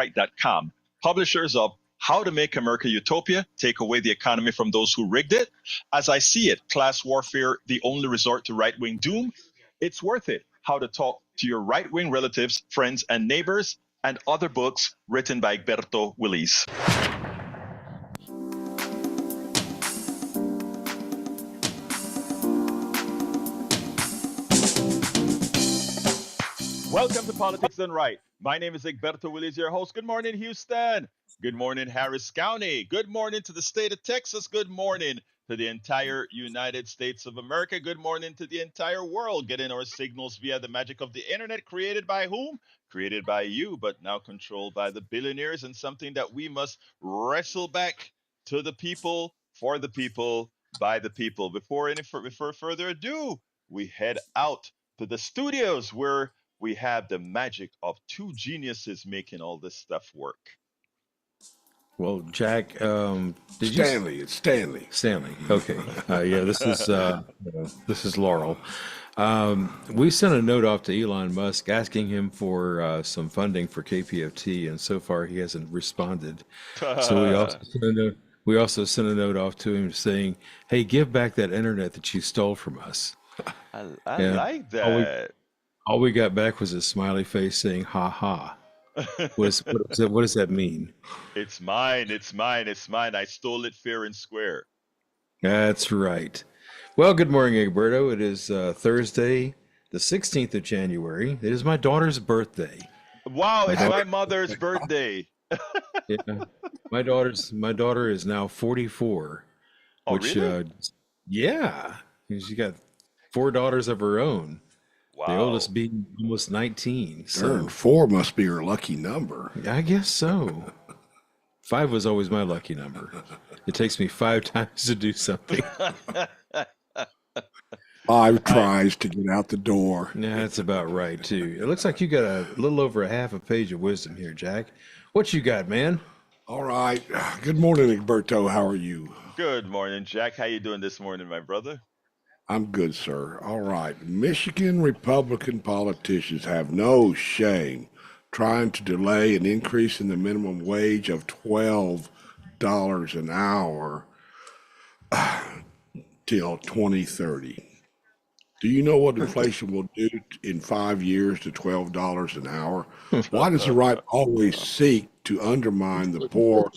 citizensandright.com, publishers of How to Make America Utopia, Take Away the Economy from Those Who Rigged It, As I See It, Class Warfare, The Only Resort to Right-Wing Doom, It's Worth It, How to Talk to Your Right-Wing Relatives, Friends, and Neighbors, and other books written by Egberto Willis. Welcome to Politics Done Right. My name is Egberto Willis, your host. Good morning, Houston. Good morning, Harris County. Good morning to the state of Texas. Good morning to the entire United States of America. Good morning to the entire world. Getting our signals via the magic of the internet, created by whom? Created by you, but now controlled by the billionaires, and something that we must wrestle back to the people, for the people, by the people. Before further ado, we head out to the studios where we have the magic of two geniuses making all this stuff work. Well, Jack, did Stanley, it's Stanley. Stanley? Okay, yeah, this is Laurel. We sent a note off to Elon Musk asking him for some funding for KPFT, and so far he hasn't responded. So we also sent a note off to him saying, "Hey, give back that internet that you stole from us." I like that. All we got back was a smiley face saying, "Ha ha." What does that mean? It's mine. It's mine. It's mine. I stole it fair and square. That's right. Well, good morning, Egberto. It is Thursday, the 16th of January. It is my daughter's birthday. Wow, it's my mother's birthday. Yeah, my daughter is now 44. Oh, Which, really? yeah, she got 4 daughters of her own. Wow. The oldest being almost 19. So 4 must be her lucky number. I guess so. 5 was always my lucky number. It takes me 5 times to do something. 5 tries to get out the door. Yeah, that's about right, too. It looks like you got a little over a half a page of wisdom here, Jack. What you got, man? All right. Good morning, Egberto. How are you? Good morning, Jack. How you doing this morning, my brother? I'm good, sir. All right. Michigan Republican politicians have no shame trying to delay an increase in the minimum wage of $12 an hour till 2030. Do you know what inflation will do in 5 years to $12 an hour? Why does the right always seek to undermine the poor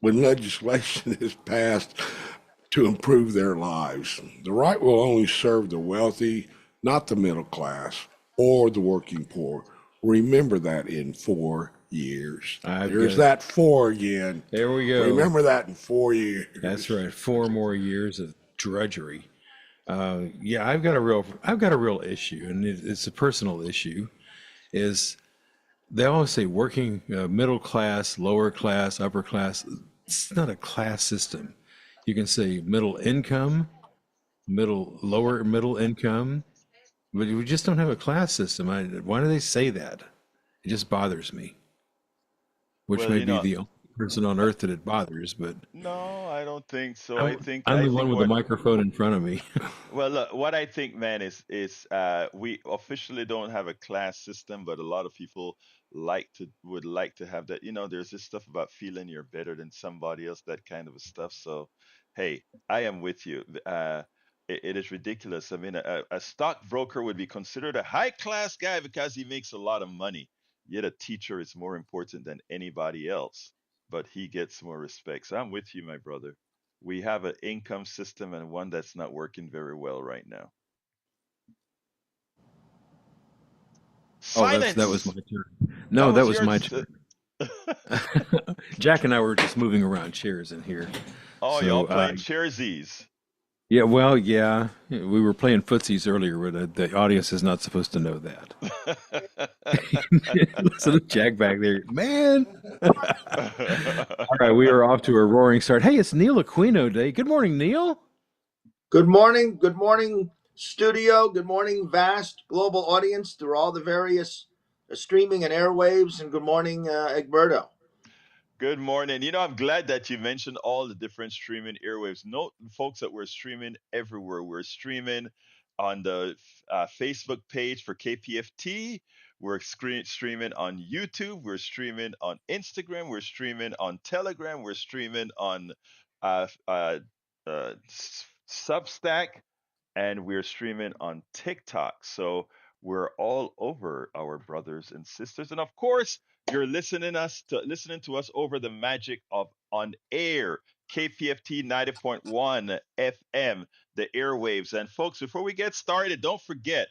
when legislation is passed to improve their lives? The right will only serve the wealthy, not the middle class or the working poor. Remember that in 4 years. There's that 4 again. There we go. Remember that in 4 years. That's right. 4 more years of drudgery. Yeah, I've got a real issue, and it's a personal issue. Is they always say working middle class, lower class, upper class. It's not a class system. You can say middle income, lower middle income, but we just don't have a class system. Why do they say that? It just bothers me. Which Well, may be the only person on earth that it bothers, but no, I don't think so. I'm the one with the microphone in front of me. Well, look, what I think, man, is we officially don't have a class system, but a lot of people would like to have that. There's this stuff about feeling you're better than somebody else, that kind of stuff. So, hey, I am with you. It is ridiculous. I mean, a stockbroker would be considered a high class guy because he makes a lot of money. Yet a teacher is more important than anybody else, but he gets more respect. So I'm with you, my brother. We have an income system and one that's not working very well right now. Silence. That was my turn. No, that was my turn. Jack and I were just moving around chairs in here. Oh, y'all playing chairsies. Yeah, well, yeah. We were playing footsies earlier, but the audience is not supposed to know that. Listen to Jack back there. Man! All right, we are off to a roaring start. Hey, it's Neil Aquino Day. Good morning, Neil. Good morning. Good morning, studio. Good morning, vast global audience through all the various streaming and airwaves. And good morning, Egberto. Good morning. I'm glad that you mentioned all the different streaming airwaves. Note, folks, that we're streaming everywhere. We're streaming on the Facebook page for KPFT. We're streaming on YouTube. We're streaming on Instagram. We're streaming on Telegram. We're streaming on uh, uh, Substack, and we're streaming on TikTok. So we're all over, our brothers and sisters. And of course, you're listening to us over the magic of on air, KPFT 90.1 FM, the airwaves. And folks, before we get started, don't forget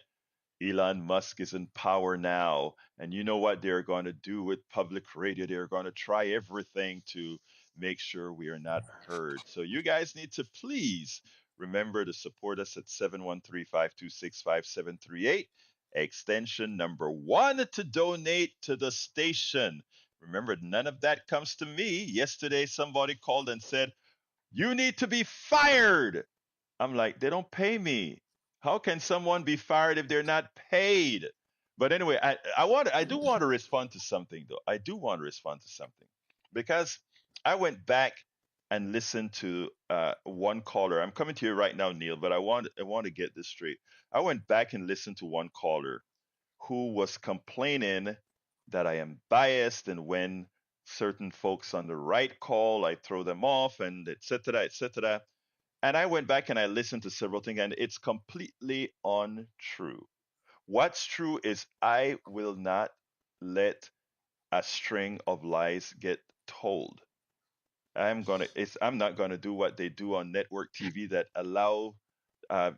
Elon Musk is in power now. And you know what they're going to do with public radio? They're going to try everything to make sure we are not heard. So you guys need to please remember to support us at 713-526-5738, extension number 1 to donate to the station. Remember, none of that comes to me. Yesterday, somebody called and said, "You need to be fired." I'm like, they don't pay me. How can someone be fired if they're not paid? But anyway, I do want to respond to something though. I do want to respond to something because I went back and listened to one caller. I'm coming to you right now, Neil, but I want to get this straight. I went back and listened to one caller who was complaining that I am biased, and when certain folks on the right call, I throw them off, and et cetera, et cetera. And I went back and I listened to several things, and it's completely untrue. What's true is I will not let a string of lies get told. I'm not gonna do what they do on network TV that allow uh,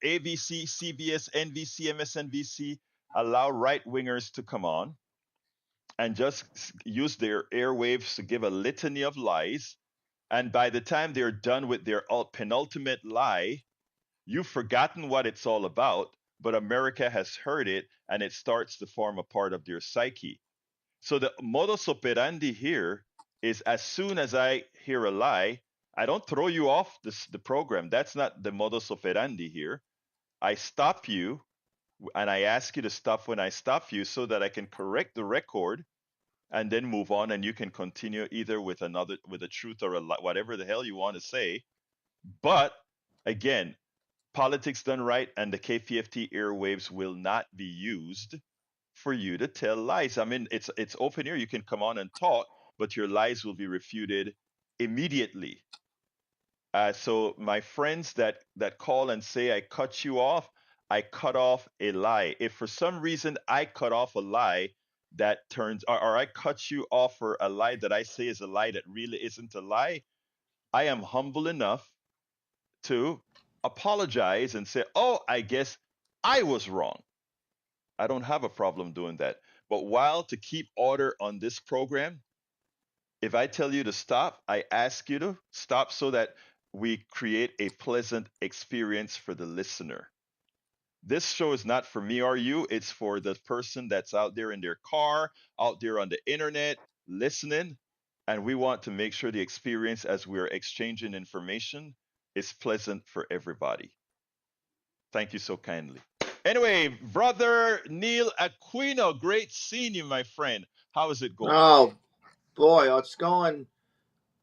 ABC, CBS, NBC, MSNBC allow right wingers to come on and just use their airwaves to give a litany of lies. And by the time they're done with their penultimate lie, you've forgotten what it's all about, but America has heard it and it starts to form a part of their psyche. So the modus operandi here is as soon as I hear a lie, I don't throw you off the program. That's not the modus operandi here. I stop you and I ask you to stop when I stop you so that I can correct the record and then move on, and you can continue either with a truth or whatever the hell you want to say. But again, politics done right and the KPFT airwaves will not be used for you to tell lies. I mean, it's open here. You can come on and talk, but your lies will be refuted immediately. So my friends that call and say I cut you off, I cut off a lie. If for some reason I cut off a lie that turns, or I cut you off for a lie that I say is a lie that really isn't a lie, I am humble enough to apologize and say, "Oh, I guess I was wrong." I don't have a problem doing that. But while to keep order on this program, if I tell you to stop, I ask you to stop so that we create a pleasant experience for the listener. This show is not for me or you, it's for the person that's out there in their car, out there on the internet, listening. And we want to make sure the experience as we're exchanging information is pleasant for everybody. Thank you so kindly. Anyway, brother Neil Aquino, great seeing you, my friend. How is it going? Oh boy,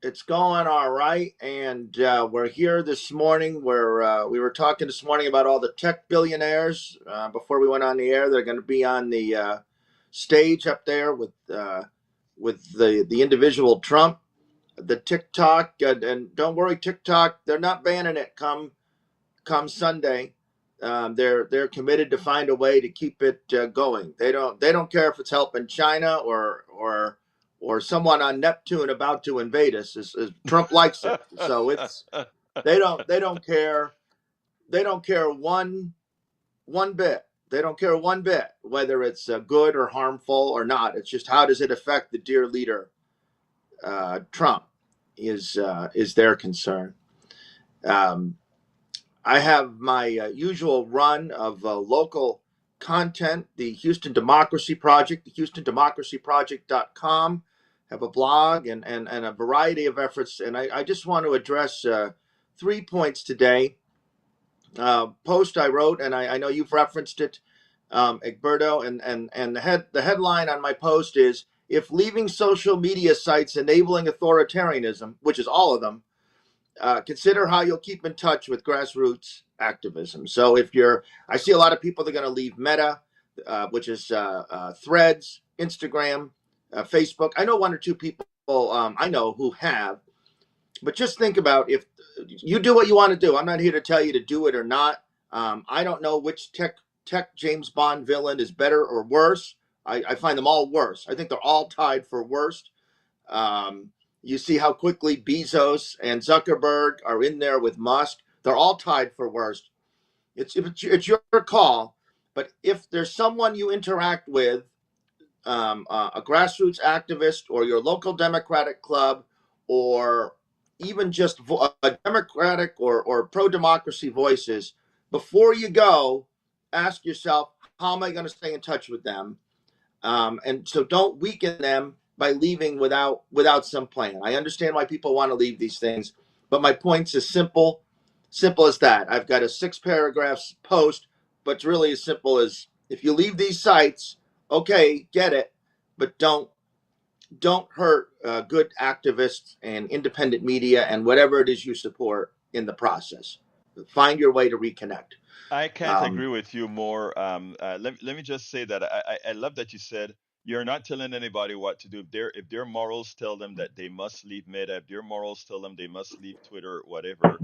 it's going all right, and we're here this morning. We were talking this morning about all the tech billionaires before we went on the air. They're going to be on the stage up there with the individual Trump, the TikTok, and don't worry, TikTok, they're not banning it come Sunday. They're committed to find a way to keep it going. They don't care if it's helping China or someone on Neptune about to invade us. Trump likes it, so it's they don't care. They don't care one bit. They don't care one bit whether it's good or harmful or not. It's just how does it affect the dear leader Trump is their concern. I have my usual run of local content, the Houston Democracy Project, the HoustonDemocracyProject.com, have a blog and a variety of efforts. And I just want to address 3 points today. Post I wrote, and I know you've referenced it, Egberto, and the headline on my post is, "If leaving social media sites enabling authoritarianism," which is all of them, consider how you'll keep in touch with grassroots activism. So I see a lot of people that are going to leave Meta. which is Threads, Instagram, Facebook. I know one or two people I know who have, but just think about if you do what you want to do. I'm not here to tell you to do it or not. I don't know which tech James Bond villain is better or worse. I find them all worse. I think they're all tied for worst. You see how quickly Bezos and Zuckerberg are in there with Musk. They're all tied for worst. It's your call. But if there's someone you interact with, a grassroots activist or your local Democratic club, or even just a Democratic or pro-democracy voices, before you go, ask yourself, how am I going to stay in touch with them? And so don't weaken them by leaving without some plan. I understand why people want to leave these things, but my point's as simple as that. I've got a 6 paragraphs post, but it's really as simple as, if you leave these sites, okay, get it, but don't hurt good activists and independent media and whatever it is you support in the process. Find your way to reconnect. I can't agree with you more. Let me just say that I love that you said you're not telling anybody what to do. If their morals tell them that they must leave Meta, if their morals tell them they must leave Twitter, whatever,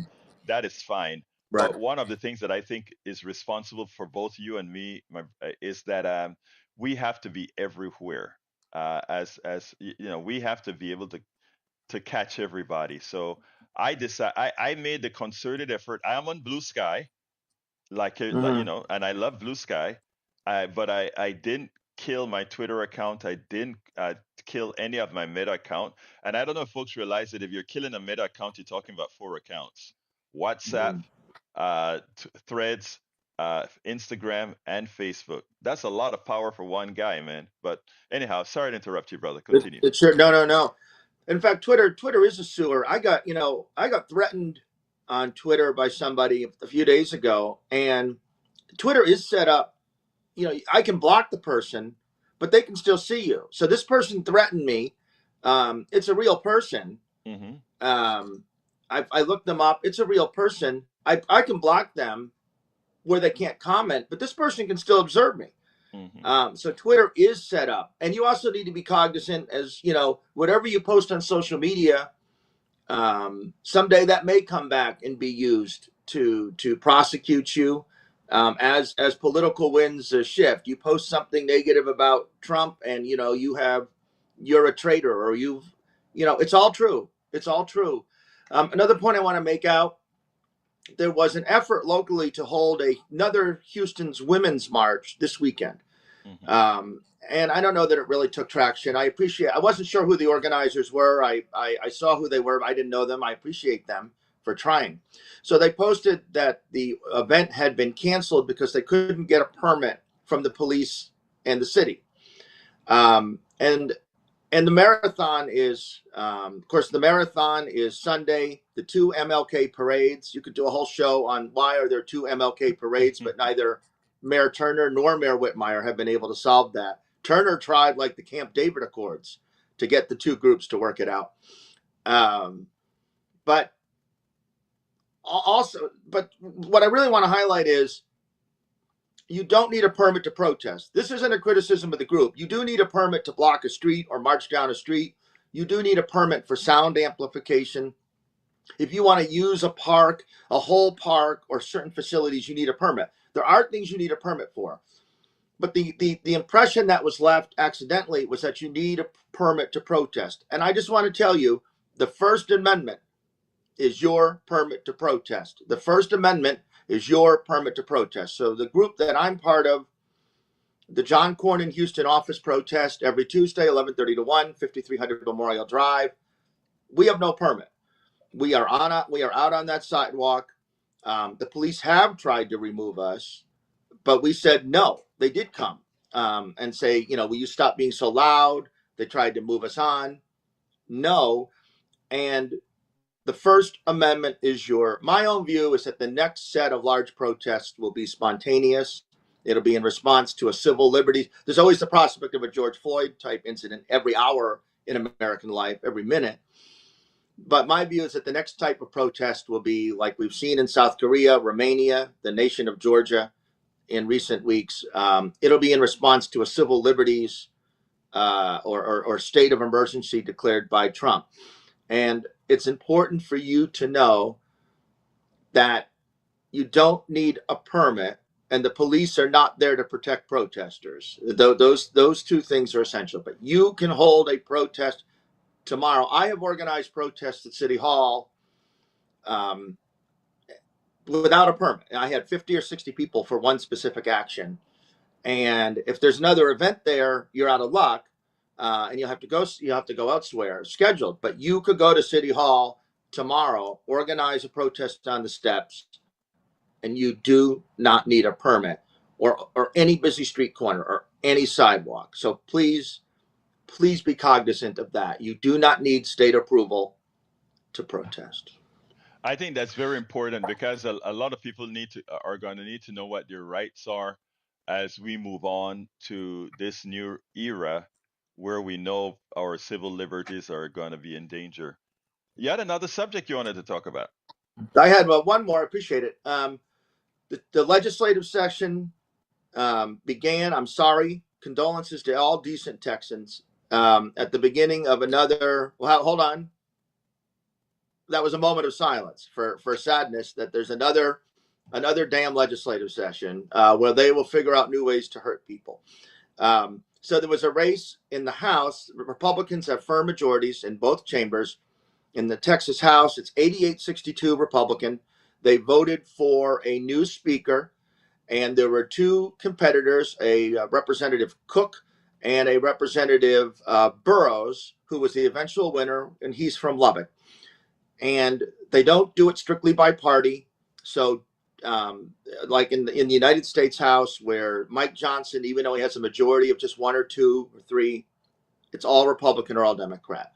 that is fine. Right. But one of the things that I think is responsible for both you and me, is that we have to be everywhere. We have to be able to catch everybody. So I made the concerted effort. I am on Blue Sky, and I love Blue Sky, but I didn't kill my Twitter account. I didn't kill any of my Meta account. And I don't know if folks realize that if you're killing a Meta account, you're talking about 4 accounts: WhatsApp, Threads, Instagram, and Facebook. That's a lot of power for one guy, man. But anyhow, sorry to interrupt you, brother. Continue. It's sure. No. In fact, Twitter is a sewer. I got threatened on Twitter by somebody a few days ago, and Twitter is set up. I can block the person, but they can still see you. So this person threatened me. It's a real person. Mm-hmm. I looked them up. It's a real person. I can block them where they can't comment, but this person can still observe me. Mm-hmm. So Twitter is set up, and you also need to be cognizant, as whatever you post on social media, someday that may come back and be used to prosecute you. As political winds shift, you post something negative about Trump, and you're a traitor, or it's all true. It's all true. Another point I want to make out: there was an effort locally to hold another Houston's Women's March this weekend. Mm-hmm. And I don't know that it really took traction. I wasn't sure who the organizers were. I saw who they were, but I didn't know them. I appreciate them for trying. So they posted that the event had been canceled because they couldn't get a permit from the police and the city. And the marathon is, of course, the marathon is Sunday. The 2 MLK parades. You could do a whole show on why are there 2 MLK parades, but neither Mayor Turner nor Mayor Whitmire have been able to solve that. Turner tried, like the Camp David Accords, to get the two groups to work it out. But what I really want to highlight is, you don't need a permit to protest. This isn't a criticism of the group. You do need a permit to block a street or march down a street. You do need a permit for sound amplification. If you want to use a park, a whole park, or certain facilities, you need a permit. There are things you need a permit for. But the impression that was left accidentally was that you need a permit to protest. And I just want to tell you, the First Amendment is your permit to protest. The First Amendment is your permit to protest. So the group that I'm part of, the John Cornyn Houston office protest, every Tuesday, 11:30 to 1, 5300 Memorial Drive, we have no permit. We are out on that sidewalk. The police have tried to remove us, but we said no. They did come and say, will you stop being so loud? They tried to move us on. No. And the First Amendment is my own view is that the next set of large protests will be spontaneous. It'll be in response to a civil liberties. There's always the prospect of a George Floyd type incident every hour in American life, every minute. But my view is that the next type of protest will be like we've seen in South Korea, Romania, the nation of Georgia, in recent weeks. It'll be in response to a civil liberties or state of emergency declared by Trump. And it's important for you to know that you don't need a permit, and the police are not there to protect protesters. Those two things are essential. But you can hold a protest tomorrow. I have organized protests at City Hall without a permit. I had 50 or 60 people for one specific action. And if there's another event there, you're out of luck, and you have to go elsewhere scheduled. But you could go to City Hall tomorrow, organize a protest on the steps, and you do not need a permit or any busy street corner or any sidewalk. So please be cognizant of that. You do not need state approval to protest. I think that's very important because a lot of people are going to need to know what their rights are as we move on to this new era where we know our civil liberties are going to be in danger. You had another subject you wanted to talk about. I had one more. I appreciate it. The legislative session began. I'm sorry. Condolences to all decent Texans. At the beginning of another. Well, hold on. That was a moment of silence for sadness that there's another damn legislative session where they will figure out new ways to hurt people. So there was a race in the House. Republicans have firm majorities in both chambers. In the Texas House, it's 88-62 Republican. They voted for a new speaker, and there were two competitors, a Representative Cook and a Representative Burrows, who was the eventual winner, and he's from Lubbock. And they don't do it strictly by party. So like in the United States House, where Mike Johnson, even though he has a majority of just one or two or three, it's all Republican or all Democrat.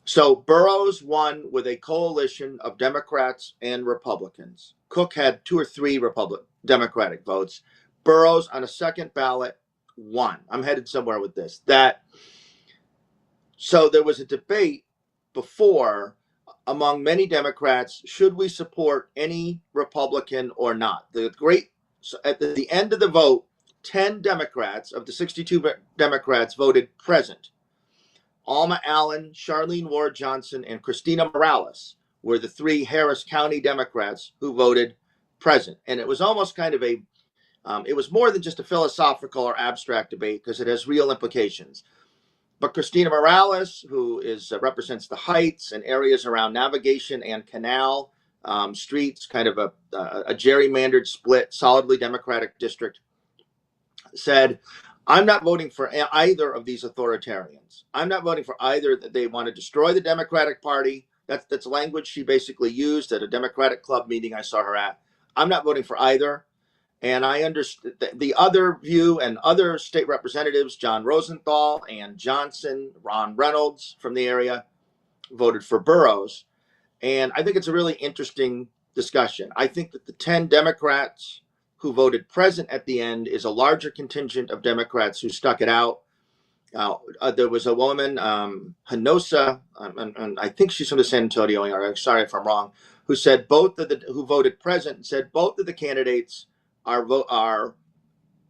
So Burrows won with a coalition of Democrats and Republicans. Cook had two or three Democratic votes. Burrows on a second ballot won. I'm headed somewhere with this. So there was a debate before among many Democrats, should we support any Republican or not? So at the end of the vote, 10 Democrats of the 62 Democrats voted present. Alma Allen, Charlene Ward Johnson, and Christina Morales were the three Harris County Democrats who voted present. And it was almost kind of it was more than just a philosophical or abstract debate because it has real implications. But Christina Morales, who represents the Heights and areas around Navigation and Canal streets, kind of a gerrymandered split, solidly Democratic district, said, I'm not voting for either of these authoritarians. I'm not voting for either. That they want to destroy the Democratic Party. That's language she basically used at a Democratic club meeting I saw her at. I'm not voting for either. And I understand the other view, and other state representatives, John Rosenthal and Johnson, Ron Reynolds from the area, voted for Burrows. And I think it's a really interesting discussion. I think that the 10 Democrats who voted present at the end is a larger contingent of Democrats who stuck it out. There was a woman, Hanosa, and I think she's from the San Antonio area. Sorry if I'm wrong, who said who voted present said both of the candidates are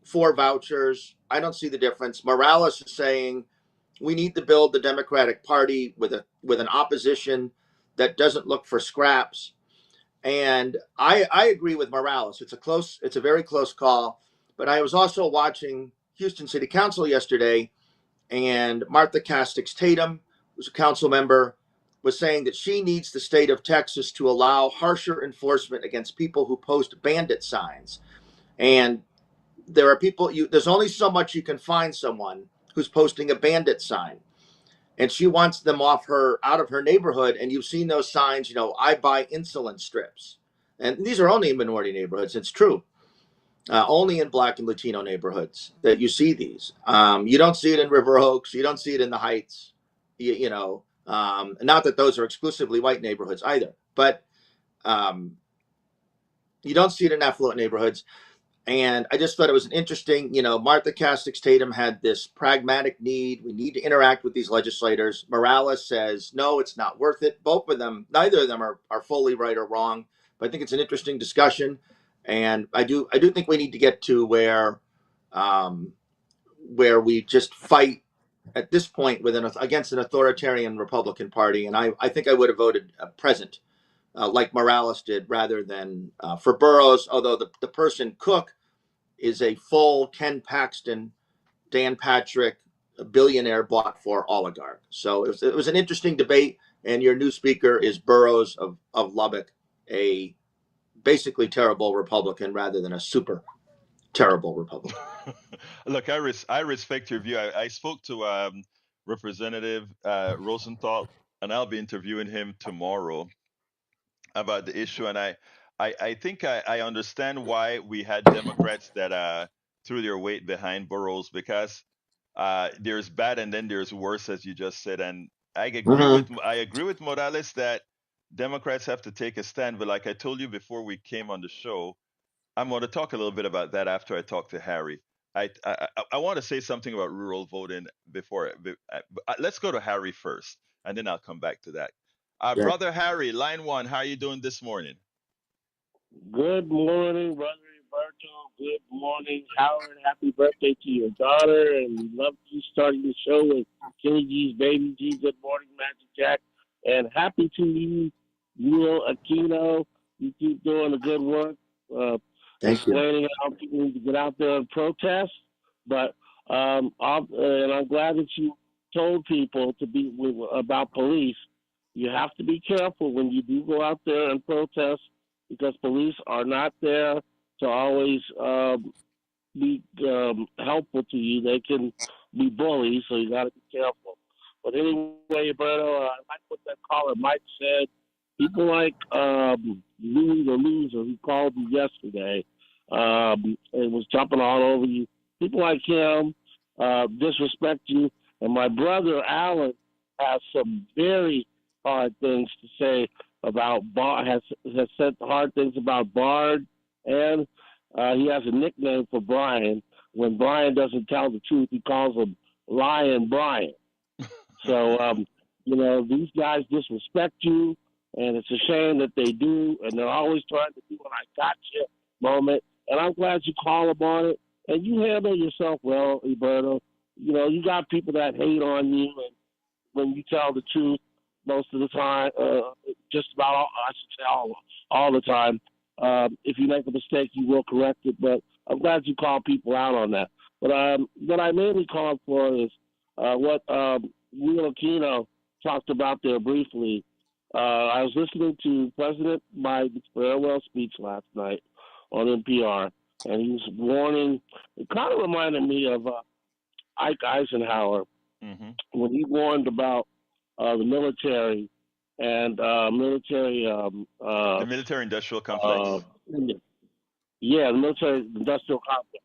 for vouchers. I don't see the difference. Morales is saying we need to build the Democratic Party with an opposition that doesn't look for scraps. And I agree with Morales. It's a very close call. But I was also watching Houston City Council yesterday, and Martha Castix Tatum, who's a council member, was saying that she needs the state of Texas to allow harsher enforcement against people who post bandit signs. And there are people, there's only so much you can find someone who's posting a bandit sign. And she wants them out of her neighborhood. And you've seen those signs, I buy insulin strips. And these are only in minority neighborhoods. It's true. Only in Black and Latino neighborhoods that you see these. You don't see it in River Oaks. You don't see it in the Heights. Not that those are exclusively white neighborhoods either. But you don't see it in affluent neighborhoods. And I just thought it was an interesting, Martha Castix Tatum had this pragmatic need. We need to interact with these legislators. Morales says, no, it's not worth it. Both of them, neither of them are fully right or wrong. But I think it's an interesting discussion. And I do think we need to get to where we just fight at this point against an authoritarian Republican Party. And I think I would have voted present, like Morales did, rather than for Burrows. Although the person Cook is a full Ken Paxton, Dan Patrick, a billionaire bought for oligarch. So it was an interesting debate. And your new speaker is Burrows of Lubbock, a basically terrible Republican rather than a super terrible Republican. Look, I respect your view. I spoke to Representative Rosenthal, and I'll be interviewing him tomorrow about the issue. And I think I understand why we had Democrats that threw their weight behind Burrows, because there's bad and then there's worse, as you just said. And I agree with Morales that Democrats have to take a stand. But like I told you before we came on the show, I'm going to talk a little bit about that after I talk to Harry. I want to say something about rural voting before. Let's go to Harry first, and then I'll come back to that. Yeah. Brother Harry, line one, how are you doing this morning? Good morning, Brother Roberto. Good morning, Howard. Happy birthday to your daughter. And we love you starting the show with Kenny G's Baby G. Good morning, Magic Jack. And happy to you, Neil Aquino. You keep doing the good work, explaining how people need to get out there and protest. But and I'm glad that you told people about police. You have to be careful when you do go out there and protest, because police are not there to always be helpful to you. They can be bullies, so you got to be careful. But anyway, Roberto, I like what that caller Mike said. People like Louis the Loser, who called you yesterday, and was jumping all over you. People like him disrespect you. And my brother Alan has some very hard things to say about has said hard things about Bard, and he has a nickname for Brian. When Brian doesn't tell the truth, he calls him Lying Brian. So these guys disrespect you, and it's a shame that they do, and they're always trying to do an I got you moment. And I'm glad you call them on it, and you handle yourself well, Roberto. You got people that hate on you, and when you tell the truth, most of the time, just about all the time. If you make a mistake, you will correct it. But I'm glad you call people out on that. But what I mainly called for is what Neil Aquino talked about there briefly. I was listening to President Biden's farewell speech last night on NPR, and he was warning. It kind of reminded me of Ike Eisenhower when he warned about the military and the military-industrial complex. The military-industrial complex,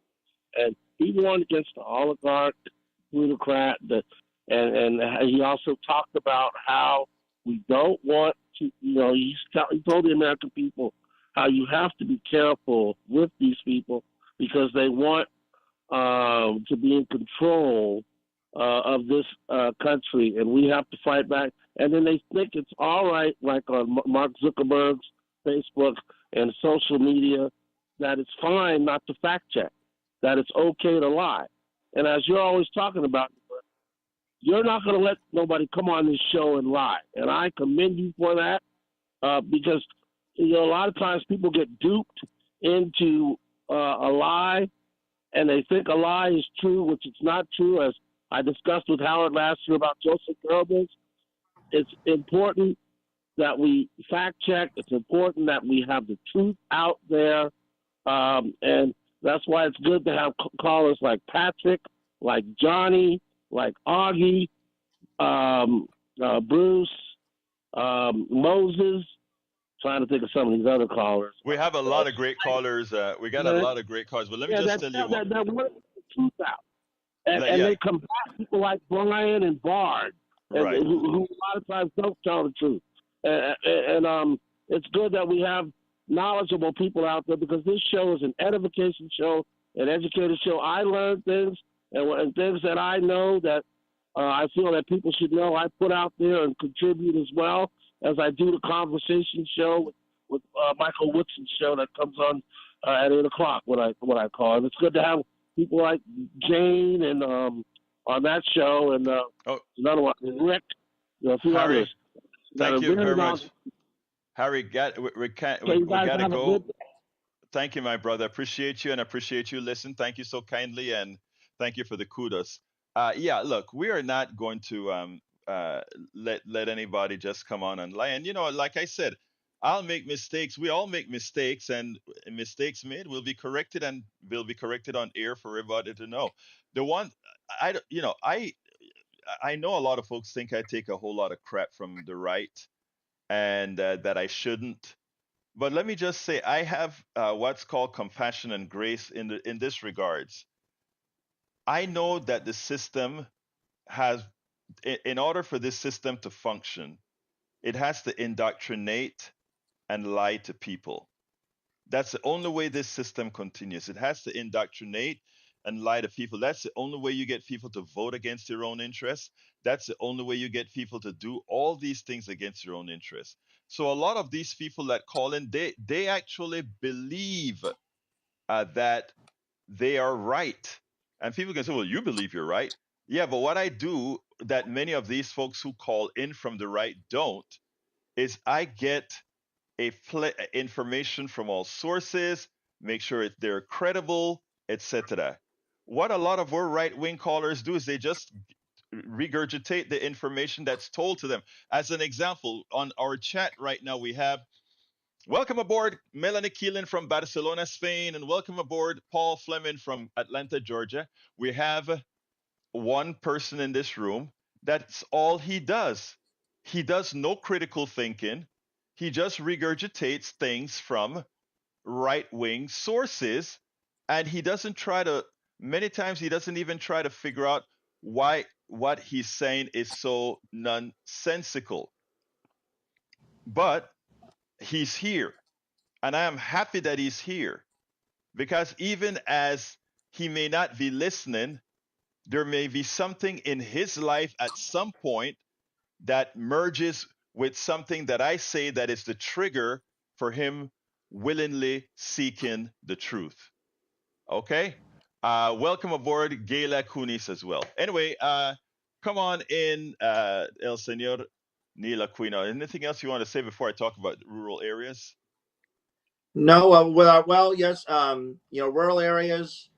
and he warned against the oligarch, plutocrat, and he also talked about how we don't want to. He told the American people how you have to be careful with these people because they want to be in control of this country, and we have to fight back. And then they think it's all right, like on Mark Zuckerberg's Facebook and social media, that it's fine not to fact check, that it's okay to lie. And as you're always talking about, you're not going to let nobody come on this show and lie. And I commend you for that because a lot of times people get duped into a lie, and they think a lie is true, which it's not true. As I discussed with Howard last year about Joseph Goebbels, it's important that we fact check. It's important that we have the truth out there. And that's why it's good to have callers like Patrick, like Johnny, like Augie, Bruce, Moses. Trying to think of some of these other callers. We have a lot of great callers. We got a lot of great callers. But let me just tell you that want the truth out. And they combat people like Brian and Bard, right, who a lot of times don't tell the truth. And it's good that we have knowledgeable people out there, because this show is an edification show, an educated show. I learned things and things that I know that I feel that people should know. I put out there and contribute as well as I do the conversation show with Michael Woodson show that comes on at 8 o'clock. What I call it. It's good to have people like Jane and on that show, and Oh, another one, Rick, a few Harry, others that thank are you very very much. knowledgeable. Harry, So you we guys gotta have a go. good. Thank you, my brother. Appreciate you and appreciate you. Listen, thank you so kindly and thank you for the kudos. Yeah, look, we are not going to let anybody just come on and lie. And like I said, I'll make mistakes. We all make mistakes, and mistakes made will be corrected and will be corrected on air for everybody to know. The one I don't- you know I know a lot of folks think I take a whole lot of crap from the right and that I shouldn't. But let me just say, I have what's called compassion and grace in this regards. I know that the system has, in order for this system to function, it has to indoctrinate and lie to people. That's the only way this system continues. It has to indoctrinate and lie to people. That's the only way you get people to vote against their own interests. That's the only way you get people to do all these things against your own interests. So a lot of these people that call in, they actually believe that they are right. And people can say, "Well, you believe you're right." Yeah, but what I do that many of these folks who call in from the right don't is I get information from all sources, make sure they're credible, etc. What a lot of our right wing callers do is they just regurgitate the information that's told to them. As an example, on our chat right now, we have welcome aboard Melanie Keelan from Barcelona, Spain, and welcome aboard Paul Fleming from Atlanta, Georgia. We have one person in this room. That's all he does. He does no critical thinking. He just regurgitates things from right wing sources. And he doesn't try to, many times, he doesn't even try to figure out why what he's saying is so nonsensical. But he's here. And I am happy that he's here because even as he may not be listening, there may be something in his life at some point that merges with something that I say that is the trigger for him willingly seeking the truth. Okay? Welcome aboard, Gayla Kunis as well. Anyway, come on in, El Senor Neil Aquino. Anything else you want to say before I talk about rural areas? No, well, yes. Rural areas.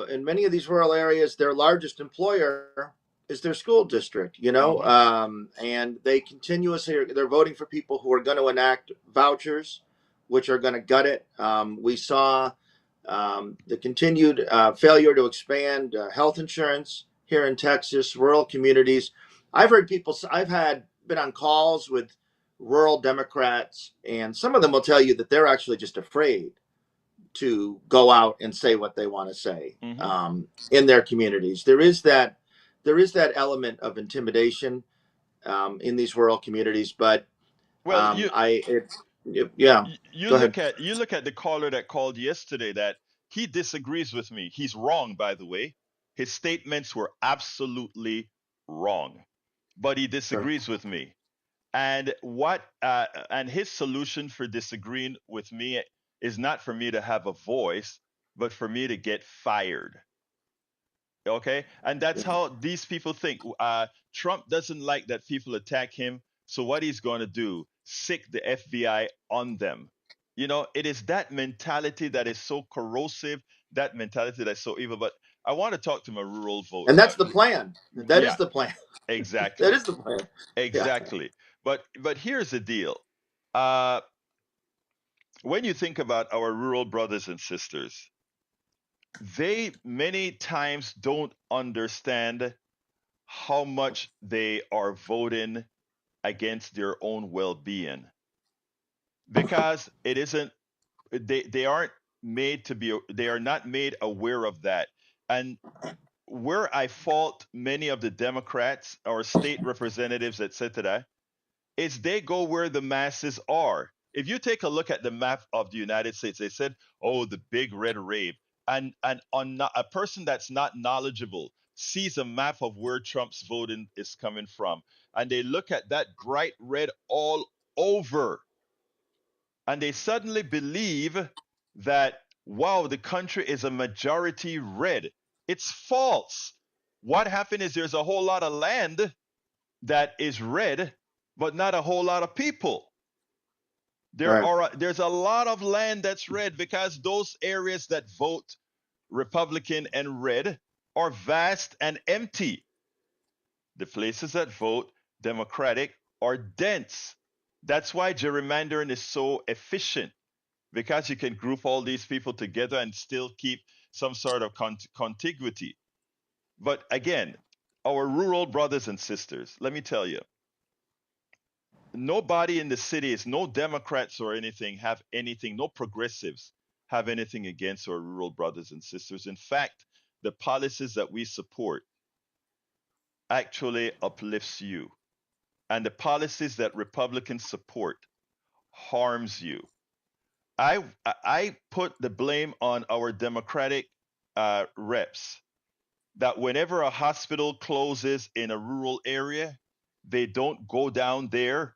In many of these rural areas, their largest employer is their school district. Mm-hmm. And they continuously they're voting for people who are going to enact vouchers, which are going to gut it. We saw the continued failure to expand health insurance here in Texas, rural communities. I've heard people. I've had been on calls with rural Democrats, and some of them will tell you that they're actually just afraid to go out and say what they want to say Mm-hmm. in their communities. There is that element of intimidation in these rural communities, but Well, yeah. you Go ahead. look at the caller that called yesterday that he disagrees with me. He's wrong, by the way. His statements were absolutely wrong, but he Sure. disagrees with me. And his solution for disagreeing with me is not for me to have a voice, but for me to get fired. Okay, and that's Yeah. how these people think. Trump doesn't like that people attack him, so what he's going to do, sick the FBI on them. It is that mentality that is so corrosive, that mentality that's so evil. But I want to talk to my rural vote. And that's the plan. That is Yeah, the plan. That exactly, is the plan. Yeah. exactly. But here's the deal. Uh, when you think about our rural brothers and sisters, they many times don't understand how much they are voting against their own well-being because it isn't they aren't made to be they are not made aware of that. And where I fault many of the Democrats or state representatives, etc., is they go where the masses are. If you take a look at the map of the United States, they said, "Oh, the big red wave," and a person that's not knowledgeable sees a map of where Trump's voting is coming from, and they look at that bright red all over, and they suddenly believe that wow, the country is a majority red. It's false. What happened is there's a whole lot of land that is red, but not a whole lot of people. Right. There's a lot of land that's red because those areas that vote Republican and red are vast and empty. The places that vote Democratic are dense. That's why gerrymandering is so efficient, because you can group all these people together and still keep some sort of contiguity. But again, our rural brothers and sisters, let me tell you, nobody in the cities, no Democrats or anything have anything, no progressives have anything against our rural brothers and sisters. In fact, the policies that we support actually uplifts you, and the policies that Republicans support harms you. I put the blame on our Democratic reps that whenever a hospital closes in a rural area, they don't go down there,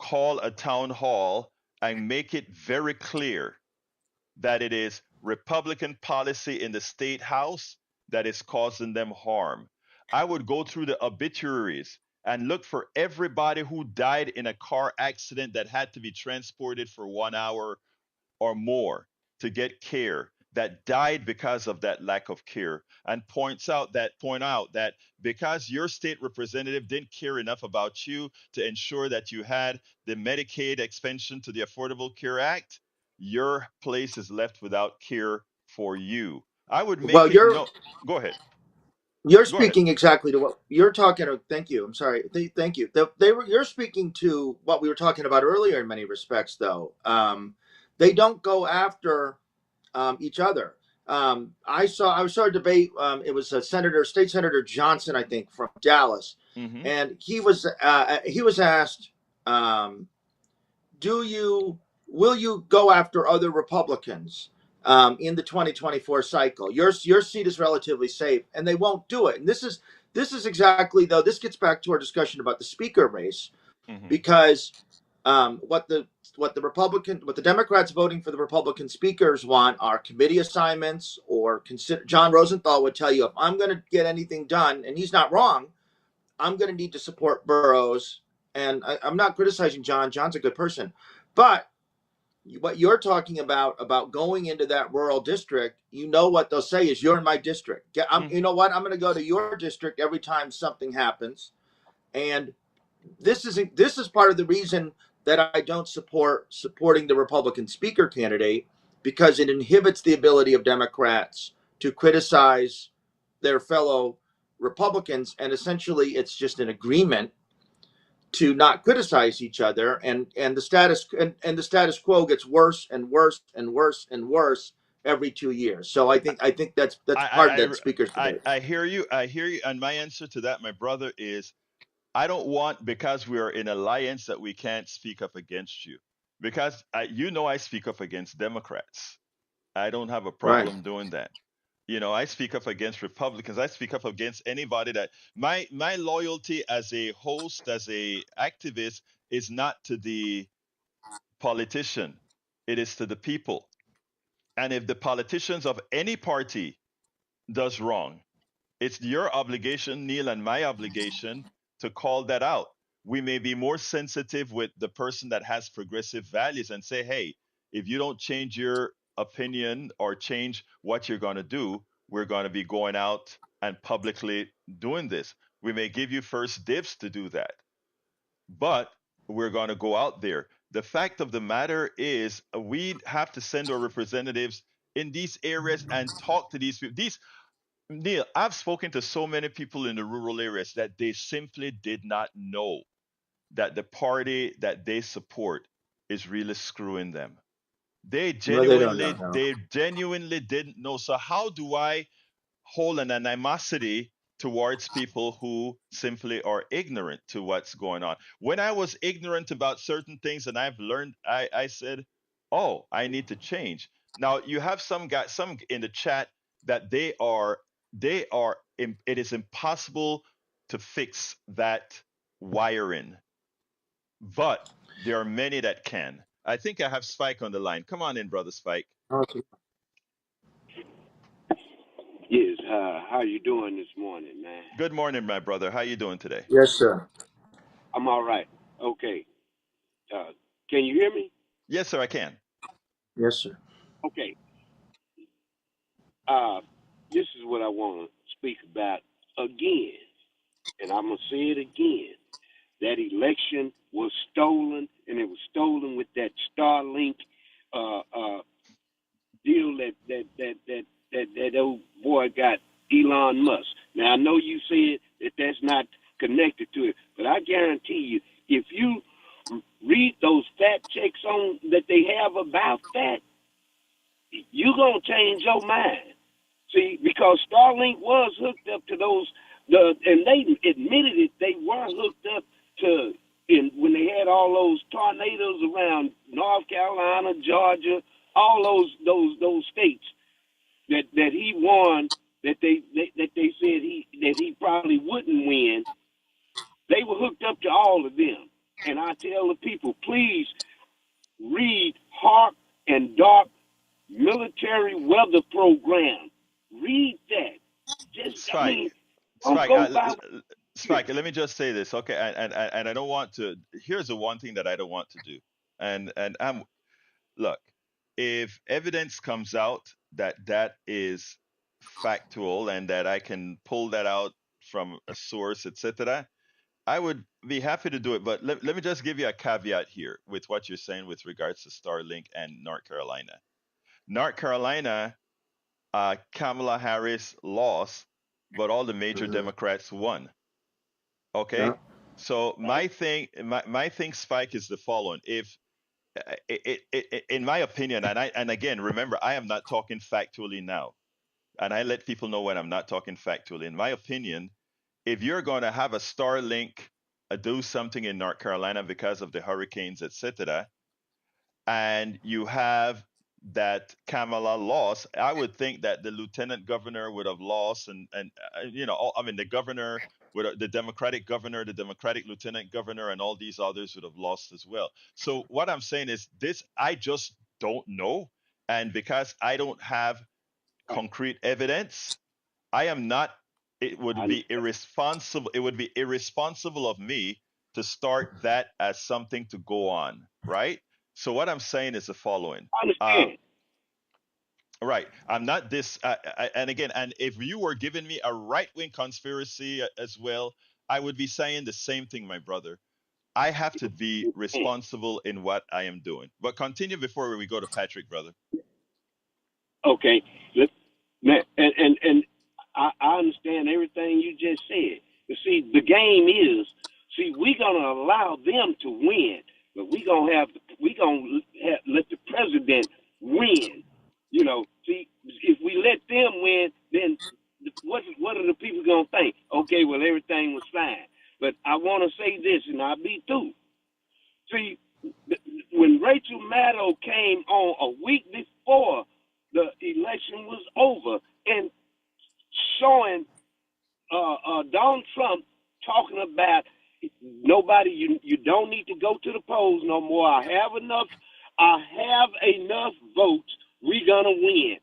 call a town hall, and make it very clear that it is Republican policy in the state house that is causing them harm. I would go through the obituaries and look for everybody who died in a car accident that had to be transported for 1 hour or more to get care, that died because of that lack of care, and point out that because your state representative didn't care enough about you to ensure that you had the Medicaid expansion to the Affordable Care Act, your place is left without care for you. I would Well, make it no. Go ahead. you're Go ahead. speaking exactly to what you're talking. Thank you. I'm sorry. Thank you. You're speaking to what we were talking about earlier in many respects, though. They don't go after each other. I saw a debate. It was State Senator Johnson, I think, from Dallas, Mm-hmm. and he was asked, "Do you will you go after other Republicans in the 2024 cycle? Your seat is relatively safe, and they won't do it." And this is exactly, though. This gets back to our discussion about the speaker race, Mm-hmm. because what the Democrats voting for the Republican speakers want are committee assignments, or consider. John Rosenthal would tell you, if I'm going to get anything done, and he's not wrong, I'm going to need to support boroughs. And I'm not criticizing John. John's a good person, but what you're talking about going into that rural district, what they'll say is, "You're in my district. Mm-hmm. You know what? I'm going to go to your district every time something happens." And this is part of the reason that I don't supporting the Republican speaker candidate, because it inhibits the ability of Democrats to criticize their fellow Republicans, and essentially it's just an agreement to not criticize each other, and the status quo gets worse and worse and worse and worse every 2 years. So I think that's part of that speaker's debate. I hear you. I hear you. And my answer to that, my brother, is I don't want, because we are in alliance, that we can't speak up against you. Because I speak up against Democrats. I don't have a Right. problem doing that. I speak up against Republicans. I speak up against anybody that my loyalty as a host, as a activist, is not to the politician. It is to the people. And if the politicians of any party does wrong, it's your obligation, Neil, and my obligation to call that out. We may be more sensitive with the person that has progressive values and say, hey, if you don't change your opinion or change what you're going to do, we're going to be going out and publicly doing this. We may give you first dibs to do that, but we're going to go out there. The fact of the matter is, we have to send our representatives in these areas and talk to these people. Neil, I've spoken to so many people in the rural areas that they simply did not know that the party that they support is really screwing them. They No, they don't genuinely, know. No. they genuinely didn't know. So how do I hold an animosity towards people who simply are ignorant to what's going on? When I was ignorant about certain things and I've learned, I said, oh, I need to change. Now you have some in the chat that it is impossible to fix that wiring, but there are many that can. I think I have Spike on the line. Come on in, brother Spike. Okay. Yes, how you doing this morning, man? Good morning, my brother. How you doing today? Yes, sir. I'm all right. Okay. Can you hear me? Yes, sir, I can. Yes, sir. Okay. Uh, this is what I want to speak about again, and I'm gonna say it again. That election was stolen, and it was stolen with that Starlink uh, uh, deal that old boy got, Elon Musk. Now I know you said that that's not connected to it, but I guarantee you, if you read those fact checks on that they have about that, you're gonna change your mind. See, because Starlink was hooked up to those, and they admitted it. They were hooked up to, when they had all those tornadoes around North Carolina, Georgia, all those states that he won, that they said he probably wouldn't win. They were hooked up to all of them. And I tell the people, please read Hawk and Dark military weather program. Read that. I Spike, mean, don't Spike, go by. Spike. Let me just say this, okay? And I don't want to. Here's the one thing that I don't want to do. And I'm look. If evidence comes out that that is factual and that I can pull that out from a source, etc., I would be happy to do it. But let me just give you a caveat here with what you're saying with regards to Starlink and North Carolina. North Carolina, Kamala Harris lost, but all the major Mhm. Democrats won. Okay, Yeah. so my thing, Spike, is the following: if in my opinion, and again, remember, I am not talking factually now, and I let people know when I'm not talking factually. In my opinion, if you're going to have a Starlink do something in North Carolina because of the hurricanes, etc., and you have that Kamala lost, I would think that the lieutenant governor would have lost, and I mean the governor would, the Democratic governor, the Democratic lieutenant governor, and all these others would have lost as well. So what I'm saying is this: I just don't know, and because I don't have concrete evidence, I am not. It would I be irresponsible. It would be irresponsible of me to start that as something to go on, right? So what I'm saying is the following. Uh, understand. right. I'm not this. And again, and if you were giving me a right wing conspiracy as well, I would be saying the same thing, my brother. I have to be responsible in what I am doing. But continue before we go to Patrick, brother. Okay. And I understand everything you just said. But see, the game is, see, we're gonna allow them to win, but let the president win. See, if we let them win, then what are the people gonna think? Okay, well, everything was fine. But I want to say this, and I'll be through. See, when Rachel Maddow came on a week before the election was over and showing Donald Trump talking about nobody, you don't need to go to the polls no more. I have enough votes. We're gonna win.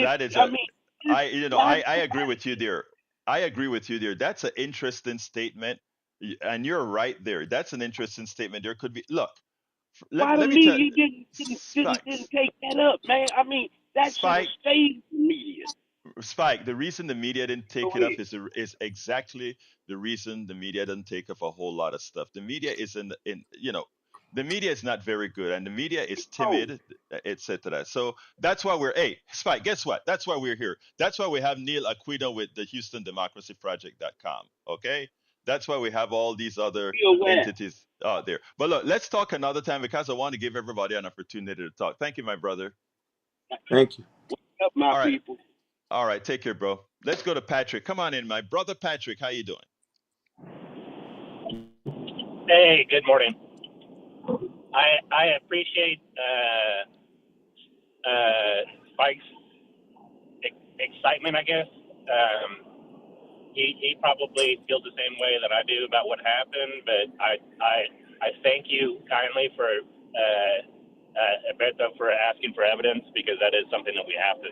That is I a, mean, I, it's I agree with you there. I agree with you there. That's an interesting statement, and you're right there. That's an interesting statement. There could be, look, why the let me tell media didn't Spikes, take that up, man. I mean, that should have Spike, stayed in the media. Spike. The reason the media didn't Go take it up ahead. is exactly the reason the media doesn't take up a whole lot of stuff. The media is the media is not very good, and the media is Oh, timid, etc. So that's why hey, Spike, guess what? That's why we're here. That's why we have Neil Aquino with the HoustonDemocracyProject.com. Okay, that's why we have all these other be aware. entities out there. But look, let's talk another time because I want to give everybody an opportunity to talk. Thank you, my brother. Thank you. Wake up, my All right. people. All right, take care, bro. Let's go to Patrick. Come on in, my brother Patrick. How you doing? Hey, good morning. I appreciate Spike's excitement. I guess he probably feels the same way that I do about what happened. But I thank you kindly for Alberto for asking for evidence because that is something that we have to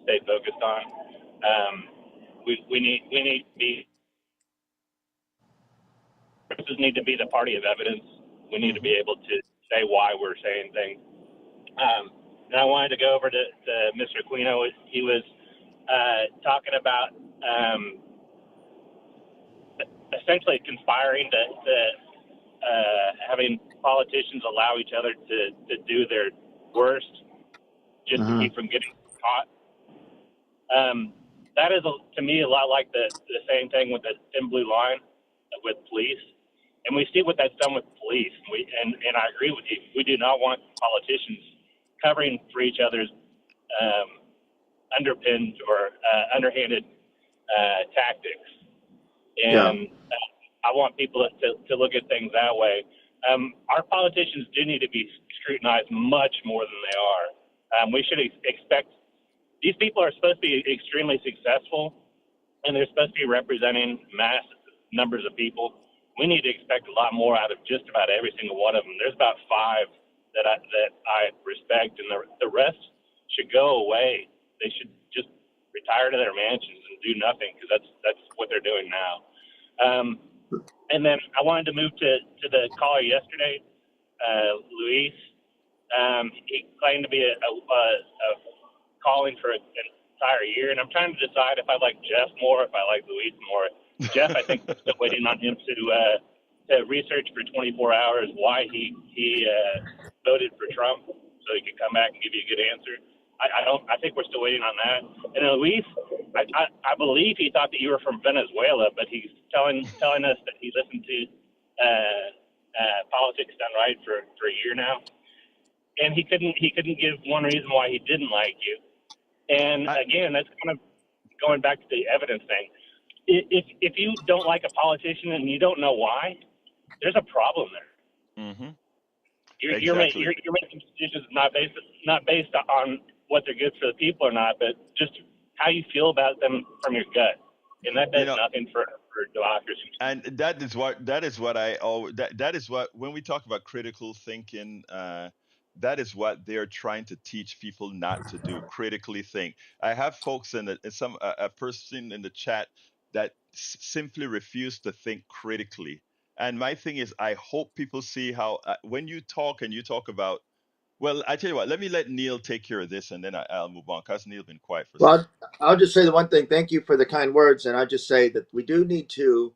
stay focused on. We need to be. Sources need to be the party of evidence. We need to be able to say why we're saying things. And I wanted to go over to Mr. Aquino. He was talking about essentially conspiring to having politicians allow each other to do their worst just to keep from getting caught. That is, to me, a lot like the same thing with the thin blue line with police. And we see what that's done with police. And I agree with you. We do not want politicians covering for each other's underpinned or underhanded tactics. And I want people to look at things that way. Our politicians do need to be scrutinized much more than they are. We should expect these people are supposed to be extremely successful, and they're supposed to be representing mass numbers of people. We need to expect a lot more out of just about every single one of them. There's about 5 that I respect, and the rest should go away. They should just retire to their mansions and do nothing, because that's what they're doing now. And then I wanted to move to the caller yesterday, Luis. He claimed to be a calling for an entire year, and I'm trying to decide if I like Jeff more, if I like Luis more. Jeff, I think we're still waiting on him to research for 24 hours why he voted for Trump, so he could come back and give you a good answer. I think we're still waiting on that. And Luis, I believe he thought that you were from Venezuela, but he's telling us that he listened to Politics Done Right for a year now, and he couldn't give one reason why he didn't like you. And again, that's kind of going back to the evidence thing. If you don't like a politician and you don't know why, there's a problem there. Mm-hmm. You're making decisions not based on what they're good for the people or not, but just how you feel about them from your gut, and that does nothing for democracy. And that is what when we talk about critical thinking, that is what they're trying to teach people not to do. Critically think. I have folks a person in the chat that simply refuse to think critically. And my thing is, I hope people see how when you talk and you talk about. Well, I tell you what. Let me let Neil take care of this, and then I'll move on, because Neil's been quiet for a second. Well, I'll just say the one thing. Thank you for the kind words, and I just say that we do need to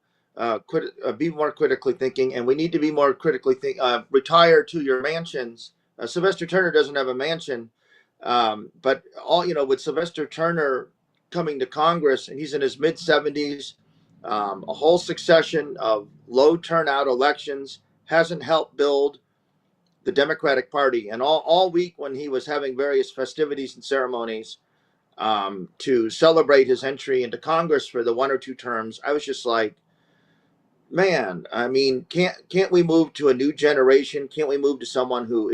be more critically thinking, and we need to be more critically retire to your mansions. Sylvester Turner doesn't have a mansion, but with Sylvester Turner coming to Congress, and he's in his mid-70s, a whole succession of low turnout elections hasn't helped build the Democratic Party. And all week when he was having various festivities and ceremonies to celebrate his entry into Congress for the 1 or 2 terms, I was just like, man, I mean, can't we move to a new generation? Can't we move to someone who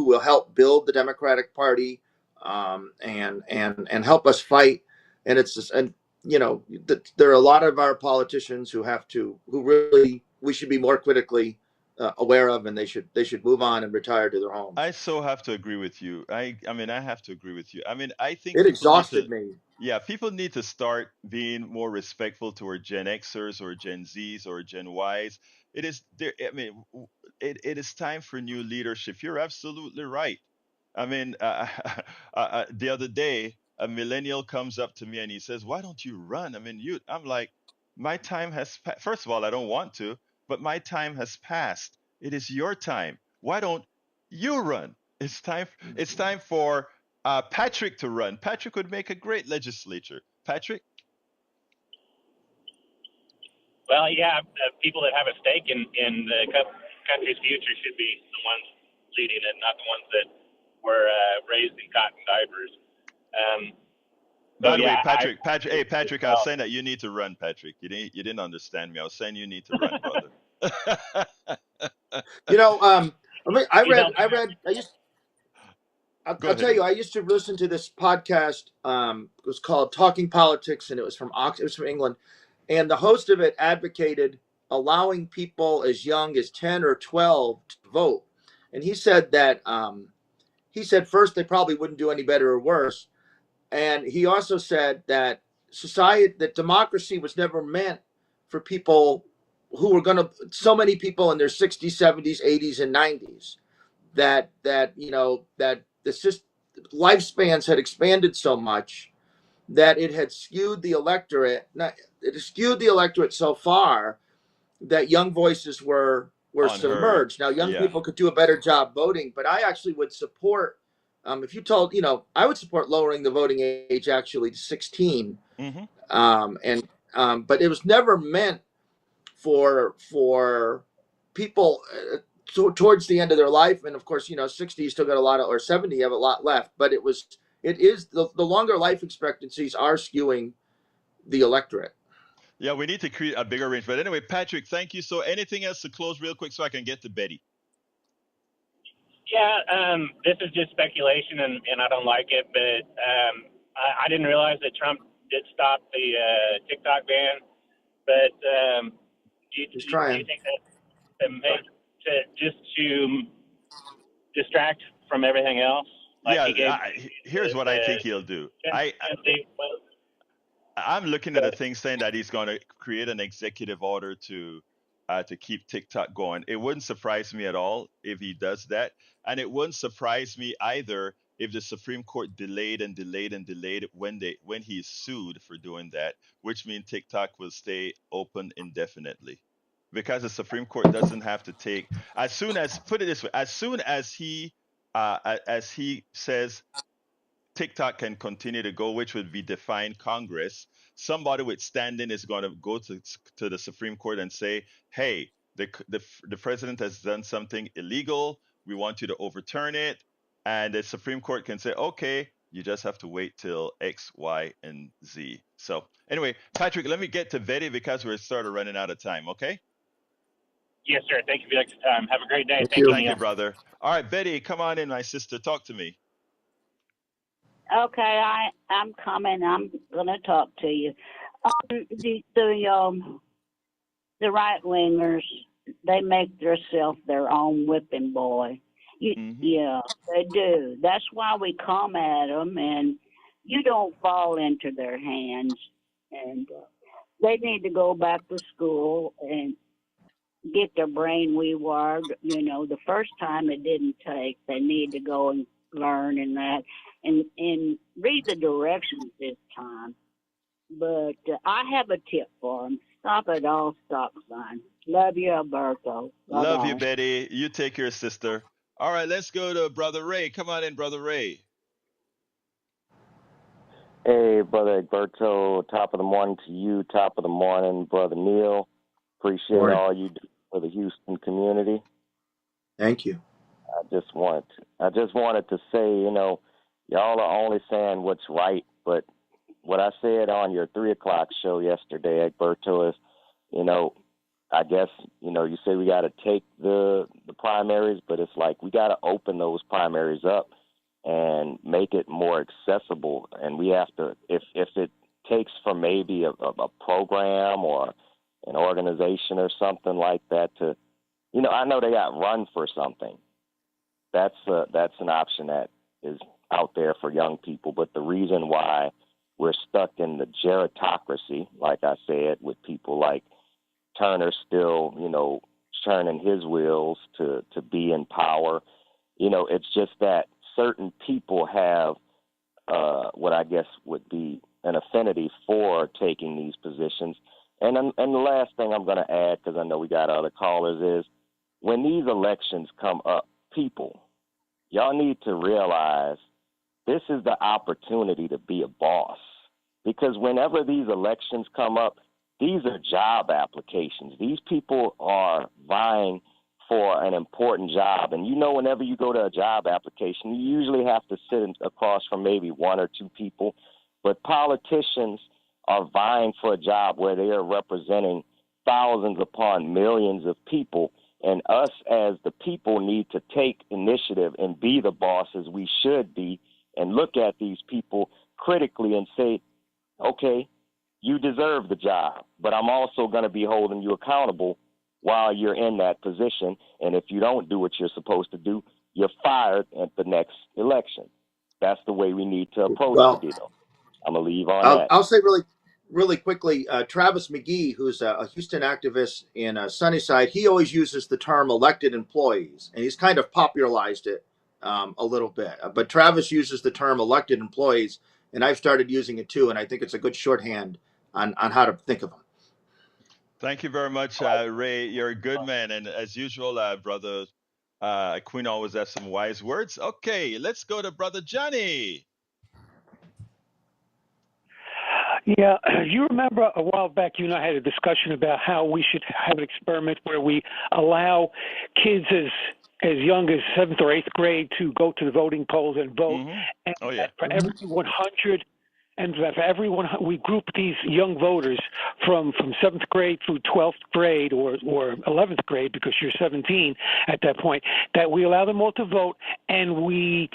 will help build the Democratic Party and help us fight? And it's just, and there are a lot of our politicians who really we should be more critically aware of, and they should move on and retire to their homes. I so have to agree with you. I mean, I have to agree with you. I mean, I think it exhausted me. Yeah, people need to start being more respectful toward Gen Xers or Gen Zs or Gen Ys. It is there. I mean, it is time for new leadership. You're absolutely right. I mean, the other day, a millennial comes up to me and he says, "Why don't you run?" I mean, I'm like, my time has. First of all, I don't want to, but my time has passed. It is your time. Why don't you run? It's time. It's time for Patrick to run. Patrick would make a great legislator. Patrick? Well, yeah, people that have a stake in the country's future should be the ones leading it, not the ones that were raised in cotton diapers. By the way, Patrick, I was saying that you need to run, Patrick. You didn't understand me. I was saying you need to run, brother. I'll tell you, I used to listen to this podcast. It was called Talking Politics, and it was from England. And the host of it advocated allowing people as young as 10 or 12 to vote. And he said that first they probably wouldn't do any better or worse. And he also said that democracy was never meant for people who were going to, so many people in their 60s, 70s, 80s, and 90s, that the lifespans had expanded so much that it had skewed the electorate. It skewed the electorate so far that young voices were Unheard. submerged. Now, young Yeah. people could do a better job voting, but I actually would support, if you told, I would support lowering the voting age actually to 16. Mm-hmm. But it was never meant for people towards the end of their life. And of course, 60, you still got a lot of, or 70, you have a lot left. But it is the longer life expectancies are skewing the electorate. Yeah, we need to create a bigger range. But anyway, Patrick, thank you. So anything else to close real quick so I can get to Betty? Yeah, this is just speculation, and I don't like it, but I didn't realize that Trump did stop the TikTok ban. But do you think that just to distract from everything else? Like Yeah, here's what I think he'll do. I'm looking at a thing saying that he's going to create an executive order to keep TikTok going. It wouldn't surprise me at all if he does that, and it wouldn't surprise me either if the Supreme Court delayed and delayed and delayed when he's sued for doing that, which means TikTok will stay open indefinitely, because the Supreme Court doesn't have to take, as soon as, put it this way, as soon as he says TikTok can continue to go, which would be defying Congress, somebody with standing is going to go to the Supreme Court and say, hey, the president has done something illegal. We want you to overturn it. And the Supreme Court can say, okay, you just have to wait till X, Y, and Z. So anyway, Patrick, let me get to Betty because we're sort of running out of time, okay? Yes, sir. Thank you for the extra time. Have a great day. Thank you, brother. All right, Betty, come on in, my sister. Talk to me. Okay, I'm coming. I'm gonna talk to you. The right wingers, they make themselves their own whipping boy. Yeah, they do. That's why we come at them, and you don't fall into their hands. And they need to go back to school and get their brain rewired. The first time it didn't take. They need to go and learn and that, and read the directions this time. But I have a tip for them. Stop at all stop signs. Love you, Alberto. Bye-bye. Love you, Betty. You take care, sister. All right, let's go to Brother Ray. Come on in, Brother Ray. Hey, Brother Alberto. Top of the morning to you. Top of the morning, Brother Neil. Appreciate all you do for the Houston community. Thank you. I just wanted to say, y'all are only saying what's right, but what I said on your 3:00 show yesterday, Alberto, is, I guess, you say we got to take the primaries, but it's like we got to open those primaries up and make it more accessible. And we have to, if it takes from maybe a program or an organization or something like that to, I know they got run for something. That's an option that is out there for young people. But the reason why we're stuck in the gerontocracy, like I said, with people like Turner still, churning his wheels to be in power, it's just that certain people have what I guess would be an affinity for taking these positions. And the last thing I'm going to add, because I know we got other callers, is when these elections come up, people, y'all need to realize this is the opportunity to be a boss. Because whenever these elections come up, these are job applications. These people are vying for an important job. And whenever you go to a job application, you usually have to sit across from maybe one or two people. But politicians are vying for a job where they are representing thousands upon millions of people. And us as the people need to take initiative and be the bosses we should be and look at these people critically and say, okay, you deserve the job, but I'm also going to be holding you accountable while you're in that position. And if you don't do what you're supposed to do, you're fired at the next election. That's the way we need to approach the deal. I'm going to leave on that. I'll say really quickly, Travis McGee, who's a Houston activist in Sunnyside, he always uses the term elected employees, and he's kind of popularized it a little bit. But Travis uses the term elected employees, and I've started using it too, and I think it's a good shorthand on how to think of them. Thank you very much, Ray. You're a good man. And as usual, brother Aquino always has some wise words. Okay, let's go to brother Johnny. Yeah, you remember a while back you and I had a discussion about how we should have an experiment where we allow kids as young as 7th or 8th grade to go to the voting polls and vote. Mm-hmm. And Oh, yeah. for every 100, and for everyone, we group these young voters from 7th grade through 12th grade or 11th grade, because you're 17 at that point, that we allow them all to vote, and we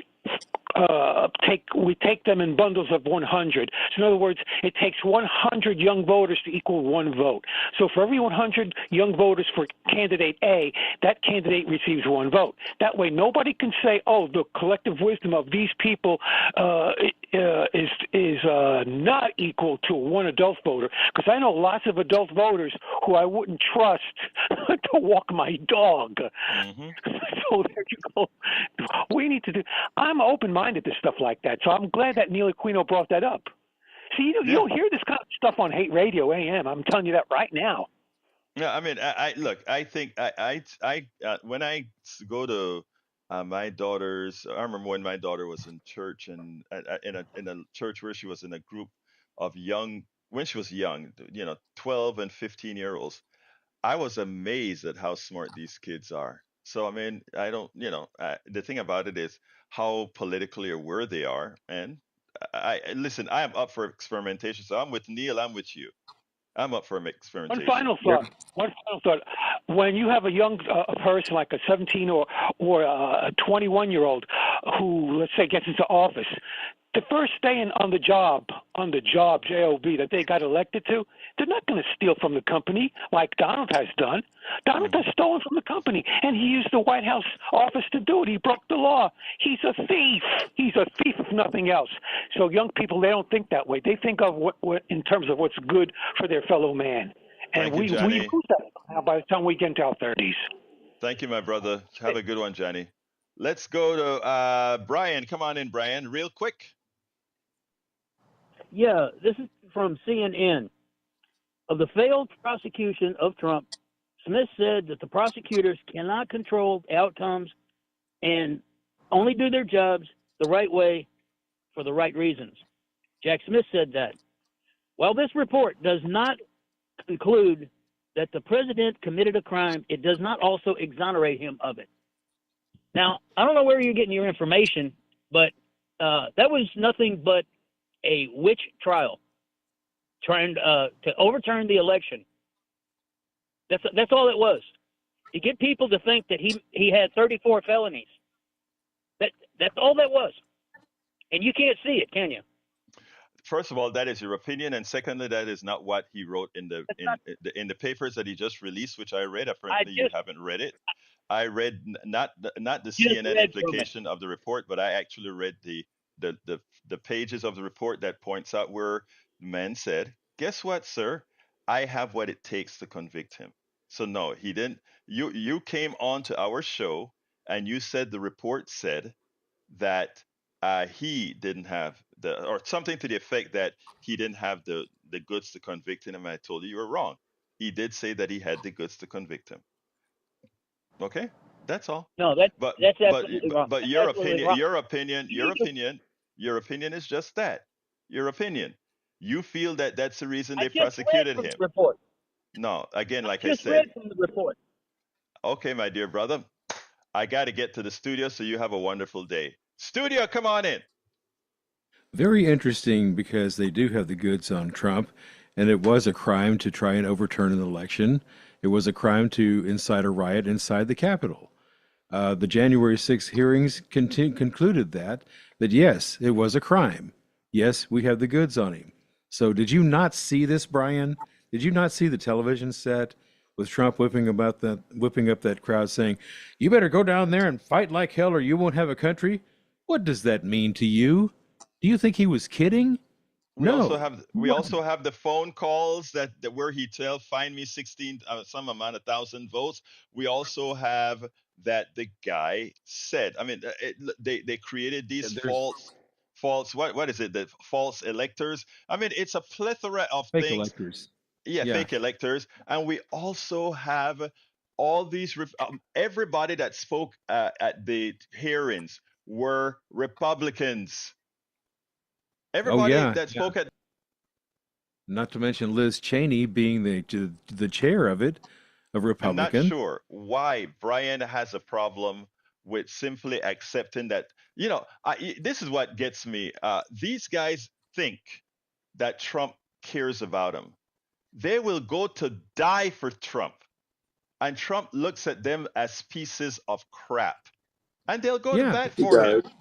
take them in bundles of 100. So in other words, it takes 100 young voters to equal one vote. So for every 100 young voters for candidate A, that candidate receives one vote. That way, nobody can say, "Oh, the collective wisdom of these people is not equal to one adult voter." Because I know lots of adult voters who I wouldn't trust to walk my dog. Mm-hmm. So there you go. We need to do. I'm open-minded to stuff like that, so I'm glad that Neil Aquino brought that up. See, you don't hear this kind of stuff on Hate Radio AM. I'm telling you that right now. Yeah, I mean, look. I think when I go to my daughter's, I remember when my daughter was in church and in a church where she was in a group of young, when she was young, 12 and 15-year-olds. I was amazed at how smart these kids are. So, I mean, I don't, the thing about it is how politically aware they are. And listen, I am up for experimentation. So I'm with Neil, I'm with you. I'm up for One experimentation. final thought. When you have a young person like a 17 or a 21-year-old who, let's say, gets into office, the first day on the job, job, that they got elected to, they're not going to steal from the company like Donald has done. Donald has stolen from the company, and he used the White House office to do it. He broke the law. He's a thief. He's a thief if nothing else. So young people, they don't think that way. They think of what in terms of what's good for their fellow man. And Thank you, we Johnny. lose that now by the time we get into our 30s. Thank you, my brother. Have a good one, Johnny. Let's go to Brian. Come on in, Brian, real quick. Yeah, this is from CNN. Of the failed prosecution of Trump, Smith said that the prosecutors cannot control outcomes and only do their jobs the right way for the right reasons. Jack Smith said that. While this report does not conclude that the president committed a crime, it does not also exonerate him of it. Now, I don't know where you're getting your information, but that was nothing but a witch trial trying to overturn the election. That's all it was. To get people to think that he had 34 felonies. That's all that was. And you can't see it, can you? First of all, that is your opinion, and secondly, that is not what he wrote in the papers that he just released, which I read. Apparently, you haven't read it. I read not the CNN implication of the report, but I actually read the pages of the report that points out where the man said, "Guess what, sir? I have what it takes to convict him." So no, he didn't. You came on to our show and you said the report said that he didn't have or something to the effect that he didn't have the goods to convict him. And I told you were wrong. He did say that he had the goods to convict him. Okay, that's all. No, that's absolutely wrong. But your opinion is just that. Your opinion. You feel that that's the reason they prosecuted him. Report. No, again, like I just said. read from the report. Okay, my dear brother. I got to get to the studio, so you have a wonderful day. Studio, come on in. Very interesting because they do have the goods on Trump, and it was a crime to try and overturn an election. It was a crime to incite a riot inside the Capitol. The January 6th hearings concluded that yes, it was a crime. Yes, we have the goods on him. So did you not see this, Brian? Did you not see the television set with Trump whipping up that crowd saying, "You better go down there and fight like hell or you won't have a country"? What does that mean to you? Do you think he was kidding? No. we also have the phone calls that where he tell find me 16 some amount of thousand votes. We also have that the guy said. I mean, they created these There's false what is it? The false electors. I mean, it's a plethora of fake things. electors. Yeah, Yeah. fake electors, and we also have all these. Everybody that spoke at the hearings were Republicans. Oh Everybody yeah. that Yeah. spoke at Not to mention Liz Cheney being the chair of it, a I'm not Republican. sure why Brian has a problem with simply accepting that. This is what gets me. These guys think that Trump cares about them. They will go to die for Trump, and Trump looks at them as pieces of crap, and they'll go to Yeah, bat He for him. does.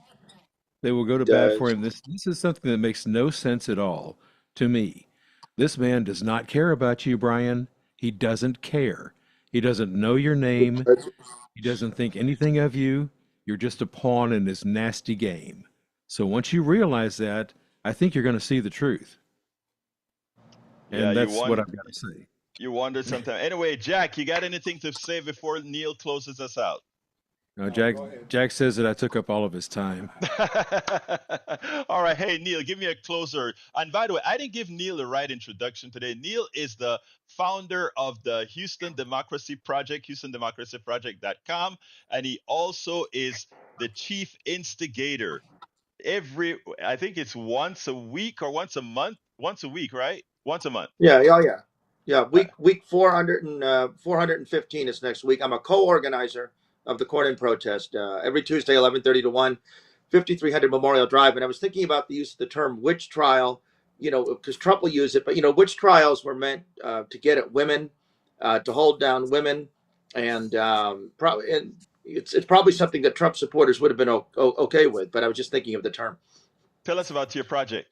they will go He to bat for does. him. This is something that makes no sense at all to me. This man does not care about you, Brian. He doesn't care. He doesn't know your name. He doesn't think anything of you. You're just a pawn in this nasty game. So once you realize that, I think you're going to see the truth. Yeah, And that's what I've got to say. you wonder sometimes. Anyway, Jack, you got anything to say before Neil closes us out? Jack says that I took up all of his time. All right. Hey, Neil, give me a closer. And by the way, I didn't give Neil the right introduction today. Neil is the founder of the Houston Democracy Project, HoustonDemocracyProject.com. And he also is the chief instigator. I think it's once a week or once a month. Once a week, right? Once a month. Yeah, yeah. Week 415 is next week. I'm a co-organizer of the Corn-In protest every Tuesday, 11:30 to 1, 5300 Memorial Drive. And I was thinking about the use of the term witch trial, because Trump will use it, but witch trials were meant to get at women, to hold down women, and it's probably something that Trump supporters would have been okay with. But I was just thinking of the term. Tell us about your project.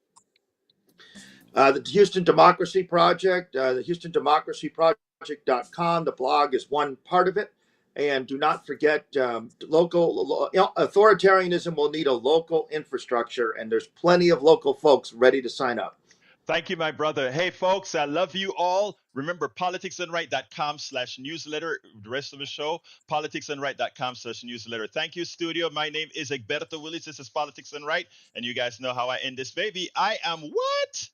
The Houston Democracy Project, the HoustonDemocracyProject.com. The blog is one part of it. And do not forget, authoritarianism will need a local infrastructure, and there's plenty of local folks ready to sign up. Thank you, my brother. Hey, folks, I love you all. Remember, politicsandright.com/newsletter. The rest of the show, politicsandright.com/newsletter. Thank you, studio. My name is Egberto Willis. This is Politics and Right. And you guys know how I end this baby. I am what?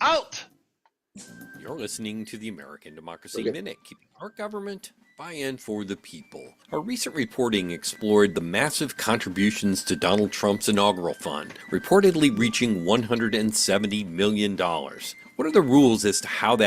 Out. You're listening to the American Democracy Minute, keeping our government buy-in for the people. Our recent reporting explored the massive contributions to Donald Trump's inaugural fund, reportedly reaching $170 million. What are the rules as to how that